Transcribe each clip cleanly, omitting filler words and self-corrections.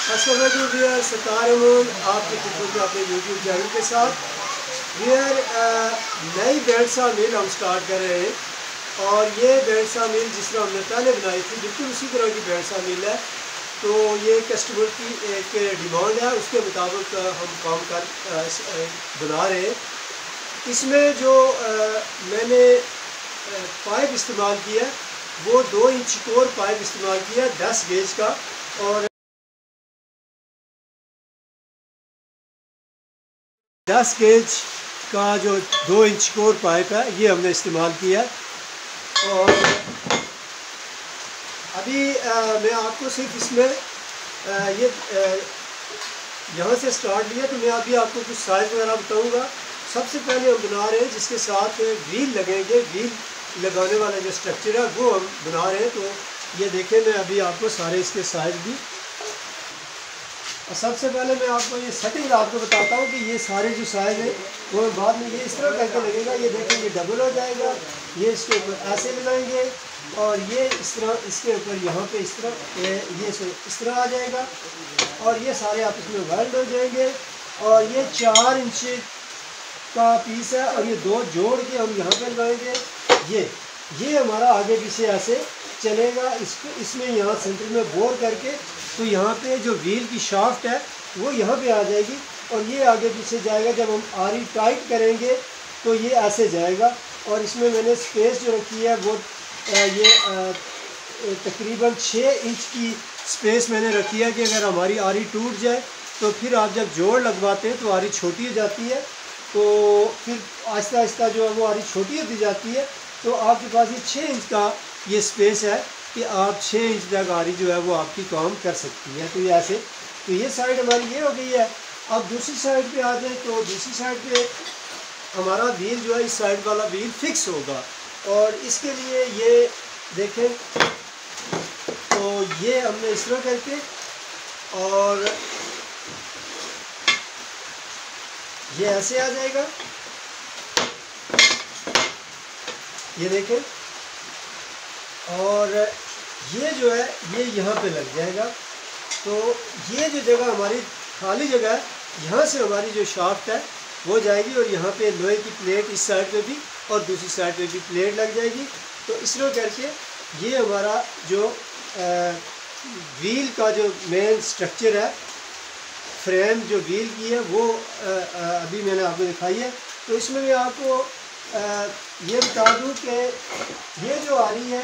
सतारमून आपकी खुशबू अपने YouTube channel के साथ नई बैंडसा मिल हम स्टार्ट कर रहे हैं। और ये बैंडसा मिल जिस तरह हमने पहले बनाई थी बिल्कुल उसी तरह की बैंडसा मिल है। तो ये कस्टमर की एक डिमांड है, उसके मुताबिक हम काम कर बना रहे हैं। इसमें जो मैंने पाइप इस्तेमाल किया वो 2 इंच कोर पाइप इस्तेमाल किया 10 गेज का, और 10 गेज का जो 2 इंच कोर पाइप है ये हमने इस्तेमाल किया। और अभी मैं आपको सिर्फ इसमें ये यहाँ से स्टार्ट लिया, तो मैं अभी आपको कुछ साइज़ वगैरह बताऊँगा। सबसे पहले हम बना रहे हैं जिसके साथ व्हील लगेंगे, व्हील लगाने वाला जो स्ट्रक्चर है वो हम बना रहे हैं। तो ये देखें, मैं अभी आपको सारे इसके साइज़ भी, और सबसे पहले मैं आपको ये सेटिंग आपको बताता हूँ कि ये सारे जो साइज़ है वो बाद में ये इस तरह करके लगेगा। ये देखें, ये डबल हो जाएगा, ये इसके ऊपर ऐसे लगाएंगे और ये इस तरह इसके ऊपर यहाँ पे इस तरह ये इस तरह आ जाएगा, और ये सारे आपस में वेल्ड हो जाएंगे। और ये 4 इंच का पीस है, और ये 2 जोड़ के हम यहाँ पे लगाएंगे। ये हमारा आगे पीछे ऐसे चलेगा। इसमें यहाँ सेंटर में बोर करके, तो यहाँ पे जो व्हील की शाफ्ट है वो यहाँ पे आ जाएगी, और ये आगे पीछे जाएगा। जब हम आरी टाइट करेंगे तो ये ऐसे जाएगा। और इसमें मैंने स्पेस जो रखी है वो तकरीबन 6 इंच की स्पेस मैंने रखी है कि अगर हमारी आरी टूट जाए तो फिर आप जब जोड़ लगवाते हैं तो आरी छोटी हो जाती है, तो फिर आहिस्ता आहिस्ता जो है वो आरी छोटी होती जाती है। तो आपके पास ये 6 इंच का ये स्पेस है कि आप 6 इंच तक आरी जो है वो आपकी काम कर सकती है। तो ये ऐसे, तो ये साइड हमारी ये हो गई है। अब दूसरी साइड पे आ जाए, तो दूसरी साइड पे हमारा व्हील जो है इस साइड वाला व्हील फिक्स होगा। और इसके लिए ये देखें, तो ये हमने इस तरह करके, और ये ऐसे आ जाएगा, ये देखें। और ये जो है ये यहाँ पे लग जाएगा। तो ये जो जगह हमारी खाली जगह है, यहाँ से हमारी जो शाफ्ट है वो जाएगी, और यहाँ पे लोहे की प्लेट इस साइड पे भी और दूसरी साइड पे भी प्लेट लग जाएगी। तो इस तरह करके ये हमारा जो व्हील का जो मेन स्ट्रक्चर है, फ्रेम जो व्हील की है वो अभी मैंने आपको दिखाई है। तो इसमें मैं आपको ये बता दूं कि ये जो आ रही है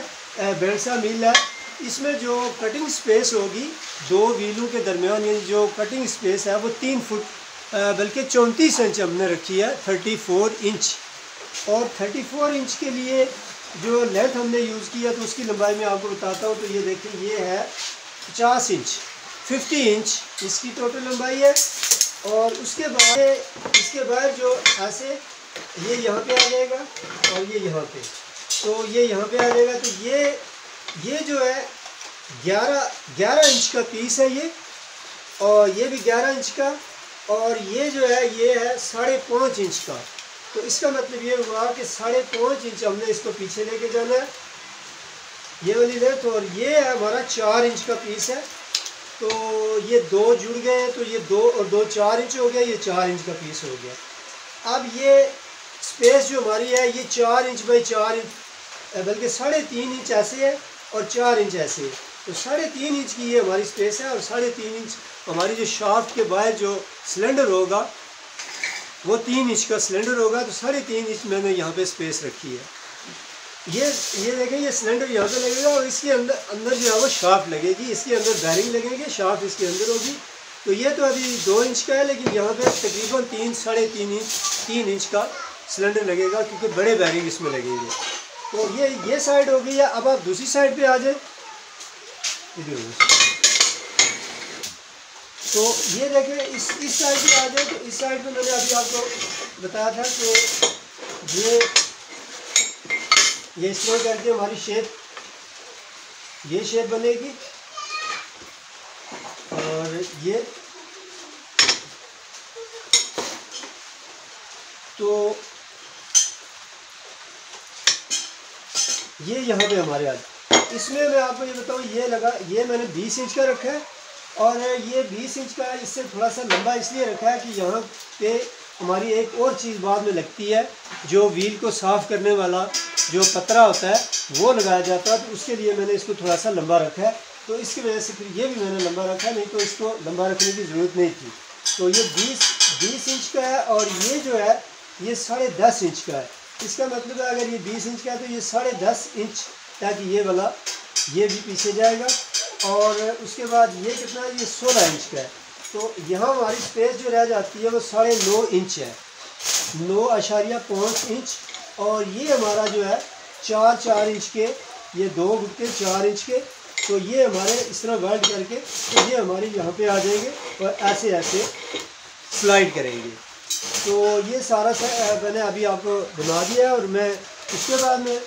बैंडसा मिल है, इसमें जो कटिंग स्पेस होगी 2 व्हीलों के दरमियान, ये जो कटिंग स्पेस है वो 3 फुट बल्कि 34 इंच हमने रखी है, 34 इंच। और 34 इंच के लिए जो लेंथ हमने यूज़ किया तो उसकी लंबाई मैं आपको बताता हूँ। तो ये देखिए, ये है 50 इंच, 50 इंच इसकी टोटल लंबाई है। और उसके बाद इसके बाद जो ऐसे ये यहाँ पे आ जाएगा, और ये यहाँ पे, तो ये यहाँ पे आ जाएगा। तो ये जो है 11 इंच का पीस है ये, और ये भी 11 इंच का, और ये जो है ये है 5.5 इंच का। तो इसका मतलब ये हुआ कि 5.5 इंच हमने इसको पीछे लेके जाना है, ये वाली लेंथ। और ये है हमारा 4 इंच का पीस है। तो ये 2 जुड़ गए हैं, तो ये 2 और 2 4 इंच हो गया, ये 4 इंच का पीस हो गया। अब ये स्पेस जो हमारी है ये 4 इंच बाई 4 इंच, बल्कि 3.5 इंच ऐसे है और 4 इंच ऐसे है। तो 3.5 इंच की ये हमारी स्पेस है, और 3.5 इंच हमारी जो शाफ्ट के बाहर जो सिलेंडर होगा वो 3 इंच का सिलेंडर होगा। तो 3.5 इंच मैंने यहाँ पे स्पेस रखी है। ये देखें, ये सिलेंडर यहाँ पे लगेगा, और इसके अंदर जो है वो शाफ्ट लगेगी, इसके अंदर बैरिंग लगेंगे, शाफ्ट इसके अंदर होगी। तो ये तो अभी 2 इंच का है, लेकिन यहाँ पे तकरीबन 3 इंच का सिलेंडर लगेगा, क्योंकि बड़े बैरिंग इसमें लगेंगे। तो ये साइड हो गई है। अब आप दूसरी साइड पे आ जाए, तो ये देखें, इस साइड पे आ जाए। तो इस साइड पे मैंने अभी आपको बताया था कि ये इस तरह करके हमारी ये शेप बनेगी। और ये तो ये यहाँ पे हमारे आज इसमें मैं आपको ये बताऊँ, ये मैंने 20 इंच का रखा है, और ये 20 इंच का इससे थोड़ा सा लंबा इसलिए रखा है कि यहाँ पे हमारी एक और चीज़ बाद में लगती है, जो व्हील को साफ़ करने वाला जो पतरा होता है वो लगाया जाता है, तो उसके लिए मैंने इसको थोड़ा सा लंबा रखा है। तो इसकी वजह से फिर ये भी मैंने लंबा रखा है, नहीं तो इसको लंबा रखने की ज़रूरत नहीं थी। तो ये 20 इंच का है और ये जो है ये 10.5 इंच का है। इसका मतलब है अगर ये 20 इंच का है तो ये 10.5 इंच तक ये वाला ये भी पीछे जाएगा। और उसके बाद ये कितना है, ये 16 इंच का है। तो यहाँ हमारी स्पेस जो रह जाती है वो 9.5 इंच है, 9.5 इंच। और ये हमारा जो है 4 इंच के, ये 2 गुट्टे 4 इंच के, तो ये हमारे इस तरह वेल्ड करके तो ये हमारे यहाँ पे आ जाएंगे और ऐसे ऐसे स्लाइड करेंगे। तो ये सारा मैंने अभी आपको बना दिया है और मैं इसके बाद में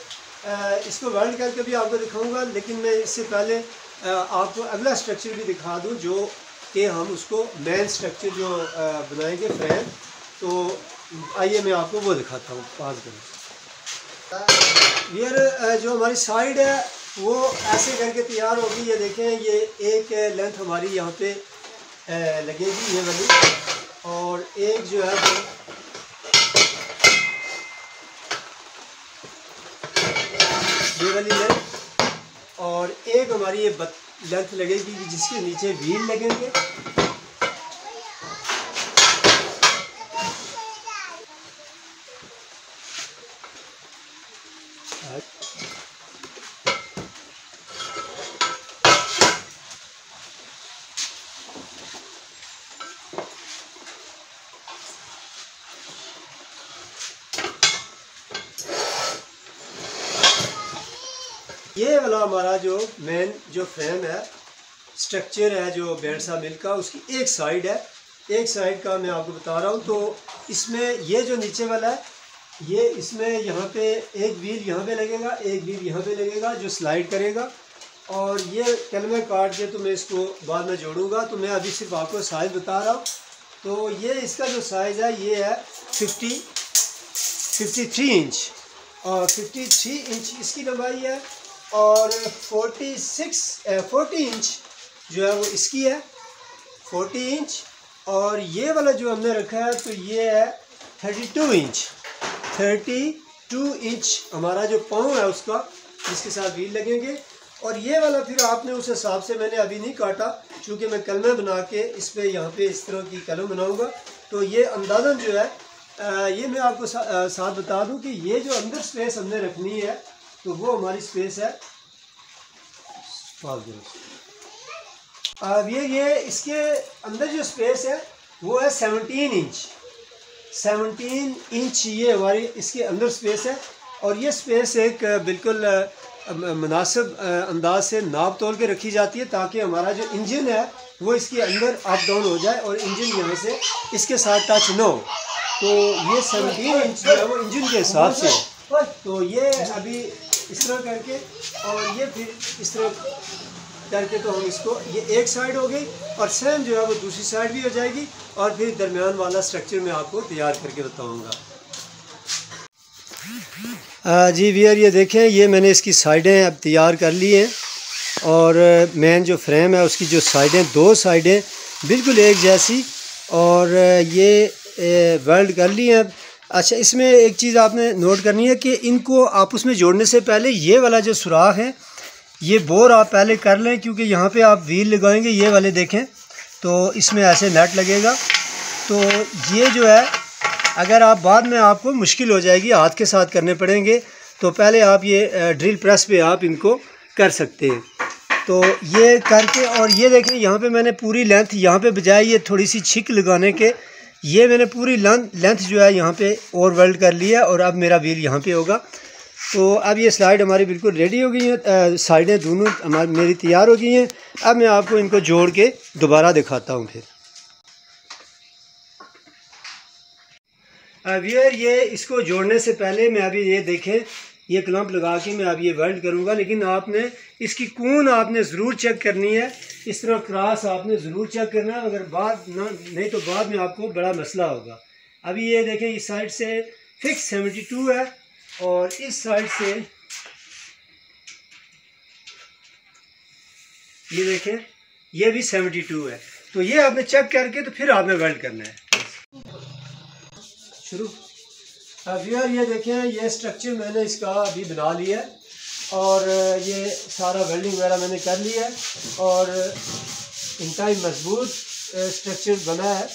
इसको वेल्ड करके भी आपको दिखाऊंगा, लेकिन मैं इससे पहले आपको अगला स्ट्रक्चर भी दिखा दूं जो कि हम उसको मेन स्ट्रक्चर जो बनाएंगे फ्रेम। तो आइए मैं आपको वो दिखाता हूँ। पास करें यार, जो हमारी साइड है वो ऐसे करके तैयार होगी। ये देखें, ये एक लेंथ हमारी यहाँ पे लगेगी ये वाली, और एक जो है ये वाली लेंथ, और एक हमारी ये लेंथ लगेगी जिसके नीचे व्हील लगेंगे। ये वाला हमारा जो मेन जो फ्रेम है, स्ट्रक्चर है जो बेंडसा मिल का, उसकी एक साइड है। एक साइड का मैं आपको बता रहा हूँ। तो इसमें ये जो नीचे वाला है, ये इसमें यहाँ पे एक व्हील यहाँ पे लगेगा, एक व्हील यहाँ पे लगेगा जो स्लाइड करेगा। और ये कलमे काट के तो मैं इसको बाद में जोड़ूंगा। तो मैं अभी सिर्फ आपको साइज़ बता रहा हूँ। तो ये इसका जो साइज़ है ये है 53 इंच, और 53 इंच इसकी लंबाई है, और 40 इंच जो है वो इसकी है, 40 इंच। और ये वाला जो हमने रखा है तो ये है 32 इंच हमारा जो पाँव है उसका, जिसके साथ व्हील लगेंगे। और ये वाला फिर आपने उस हिसाब से, मैंने अभी नहीं काटा क्योंकि मैं कलमे बना के इस पर यहाँ पे इस तरह की कलम बनाऊँगा। तो ये अंदाज़न जो है ये मैं आपको साथ बता दूं कि ये जो अंदर स्पेस हमने रखनी है तो वो हमारी स्पेस है अब ये इसके अंदर जो स्पेस है वो है 17 इंच ये हमारी इसके अंदर स्पेस है। और ये स्पेस एक बिल्कुल मुनासिब अंदाज से नाप तोल के रखी जाती है ताकि हमारा जो इंजन है वो इसके अंदर अप डाउन हो जाए और इंजन यहाँ से इसके साथ टच न हो। तो ये 17 इंच जो है वो इंजन के हिसाब से है। तो ये अभी इस तरह करके और ये फिर इस तरह करके तो हम इसको, ये एक साइड हो गई और सेम जो है वो दूसरी साइड भी हो जाएगी। और फिर दरमियान वाला स्ट्रक्चर मैं आपको तैयार करके बताऊंगा। जी व्यूअर, ये देखें, ये मैंने इसकी साइडें अब तैयार कर ली हैं। और मेन जो फ्रेम है उसकी जो साइडें, दो साइडें बिल्कुल एक जैसी, और ये वेल्ड कर ली हैं। अच्छा, इसमें एक चीज़ आपने नोट करनी है कि इनको आपस में जोड़ने से पहले ये वाला जो सुराख है ये बोर आप पहले कर लें, क्योंकि यहाँ पे आप व्हील लगाएंगे, ये वाले देखें तो इसमें ऐसे नट लगेगा। तो ये जो है अगर आप बाद में आपको मुश्किल हो जाएगी, हाथ के साथ करने पड़ेंगे, तो पहले आप ये ड्रिल प्रेस पे आप इनको कर सकते हैं। तो ये करके, और ये देखें यहाँ पे मैंने पूरी लेंथ, यहाँ पे बजाय ये थोड़ी सी छिक लगाने के, ये मैंने पूरी लेंथ जो है यहाँ पे और वेल्ड कर लिया है। और अब मेरा व्हील यहाँ पे होगा। तो अब ये स्लाइड हमारी बिल्कुल रेडी हो गई हैं, साइडें दोनों हमारी मेरी तैयार हो गई हैं। अब मैं आपको इनको जोड़ के दोबारा दिखाता हूँ। फिर व्यूअर, ये इसको जोड़ने से पहले मैं अभी ये देखें, ये क्लम्प लगा के मैं अब ये वेल्ड करूँगा, लेकिन आपने इसकी कून आपने ज़रूर चेक करनी है। इस तरह क्रॉस आपने ज़रूर चेक करना है, अगर बाद नहीं तो बाद में आपको बड़ा मसला होगा। अभी ये देखें, इस साइड से फिक्स 72 है और इस साइड से ये देखें ये भी 72 है। तो ये आपने चेक करके तो फिर आपने वेल्ड करना है। शुरू। अब यार ये देखें, ये स्ट्रक्चर मैंने इसका अभी बना लिया है और ये सारा वेल्डिंग वगैरह मैंने कर लिया है और इन टाइम मजबूत स्ट्रक्चर बना है।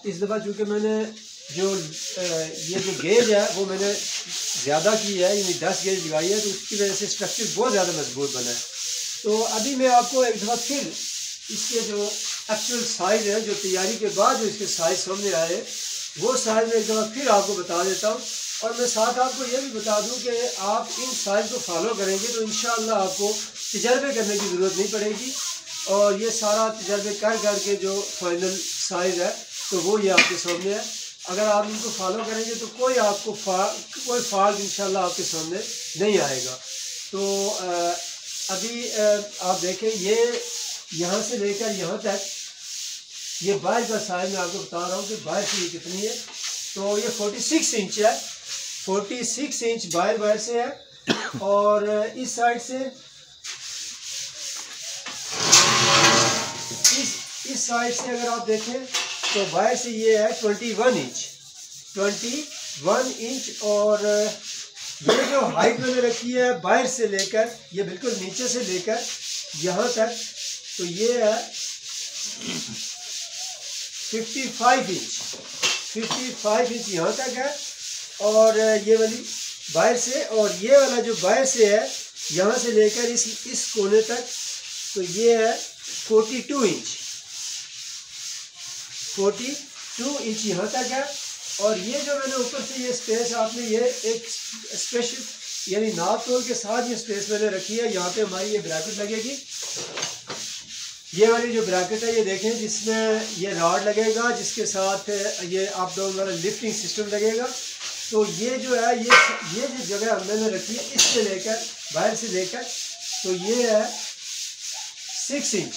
इस दफ़ा चूँकि मैंने जो ये जो गेज है वो मैंने ज़्यादा की है, यानी 10 गेज लगाई है, तो उसकी वजह से स्ट्रक्चर बहुत ज़्यादा मजबूत बना है। तो अभी मैं आपको एक दफ़ा फिर इसके जो एक्चुअल साइज़ है, जो तैयारी के बाद जो इसके साइज़ सामने आए, वो साइज़ में एक दफ़ा फिर आपको बता देता हूँ। और मैं साथ आपको ये भी बता दूँ कि आप इन साइज़ को फॉलो करेंगे तो इंशाअल्लाह आपको तजर्बे करने की ज़रूरत नहीं पड़ेगी और ये सारा तजर्बे कर करके जो फाइनल साइज़ है तो वो ये आपके सामने है। अगर आप इनको फॉलो करेंगे तो कोई आपको कोई फॉल्ट इंशाल्लाह आपके सामने नहीं आएगा। तो अभी आप देखें, ये यहाँ से लेकर यहाँ तक ये बाहर का साइज मैं आपको बता रहा हूँ कि बाहर से ये कितनी है। तो ये 46 इंच है, 46 इंच बाहर से है और इस साइड से इस साइड से अगर आप देखें तो बाहर से ये है 21 इंच और ये जो हाइट मैंने रखी है बाहर से लेकर ये बिल्कुल नीचे से लेकर यहाँ तक, तो ये है 55 इंच यहाँ तक है और ये वाली बाहर से, और ये वाला जो बाहर से है यहाँ से लेकर इस कोने तक, तो ये है 42 इंच यहाँ तक है। और ये जो मैंने ऊपर से ये स्पेस आपने ये एक स्पेशल यानी नाप तोल के साथ ये स्पेस मैंने रखी है। यहाँ पे हमारी ये ब्रैकेट लगेगी, ये वाली जो ब्रैकेट है ये देखें, जिसमें ये रॉड लगेगा जिसके साथ ये अप डाउन वाला लिफ्टिंग सिस्टम लगेगा। तो ये जो है ये जो जगह मैंने रखी है इससे लेकर बाहर से लेकर, तो ये है 6 इंच,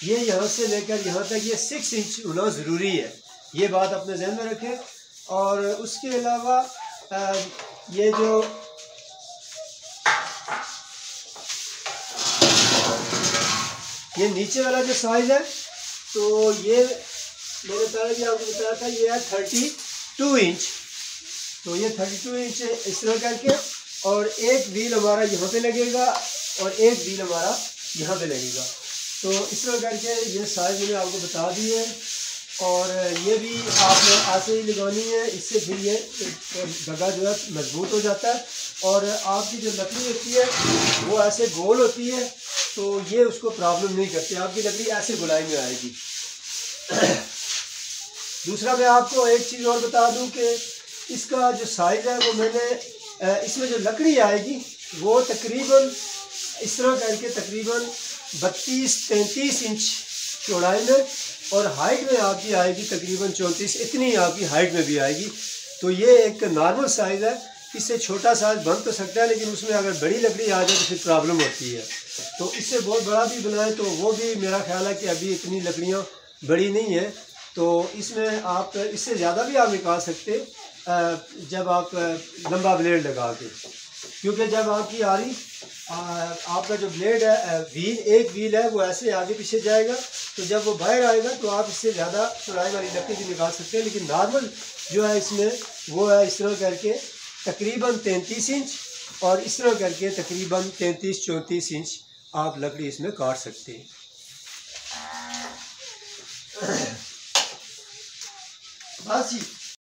ये यहाँ से लेकर यहाँ तक ये 6 इंच होना ज़रूरी है, ये बात अपने ज़हन में रखें। और उसके अलावा ये जो ये नीचे वाला जो साइज़ है, तो ये मैंने पहले भी आपको बताया था, ये है 32 इंच। तो ये 32 इंच इस तरह करके, और एक व्हील हमारा यहाँ पे लगेगा और एक व्हील हमारा यहाँ पे लगेगा। तो इस तरह करके ये साइज़ मैंने आपको बता दी है और ये भी आपने ऐसे ही लगानी है, इससे फिर ये जगह जो है मजबूत हो जाता है। और आपकी जो लकड़ी होती है वो ऐसे गोल होती है तो ये उसको प्रॉब्लम नहीं करती, आपकी लकड़ी ऐसे गोलाई में आएगी। दूसरा मैं आपको एक चीज़ और बता दूं कि इसका जो साइज़ है वो मैंने इसमें जो लकड़ी आएगी वो तकरीबन इस तरह करके तकरीबन 32-33 इंच चौड़ाई में और हाइट में आपकी आएगी तकरीबन 34, इतनी आपकी हाइट में भी आएगी। तो ये एक नॉर्मल साइज़ है, इससे छोटा साइज़ बन तो सकता है लेकिन उसमें अगर बड़ी लकड़ी आ जाए तो फिर प्रॉब्लम होती है। तो इससे बहुत बड़ा भी बनाए तो वो भी मेरा ख्याल है कि अभी इतनी लकड़ियाँ बड़ी नहीं है, तो इसमें आप इससे ज़्यादा भी आप निकाल सकते जब आप लंबा ब्लेड लगा के, क्योंकि जब आपकी आ रही आपका जो ब्लेड है एक व्हील है वो ऐसे आगे पीछे जाएगा, तो जब वो बाहर आएगा तो आप इससे ज़्यादा चौड़ाई वाली लकड़ी भी निकाल सकते हैं। लेकिन नॉर्मल जो है इसमें वो है इस तरह करके तकरीबन 33 इंच और इस तरह करके तकरीबन 33-34 इंच आप लकड़ी इसमें काट सकते हैं। बस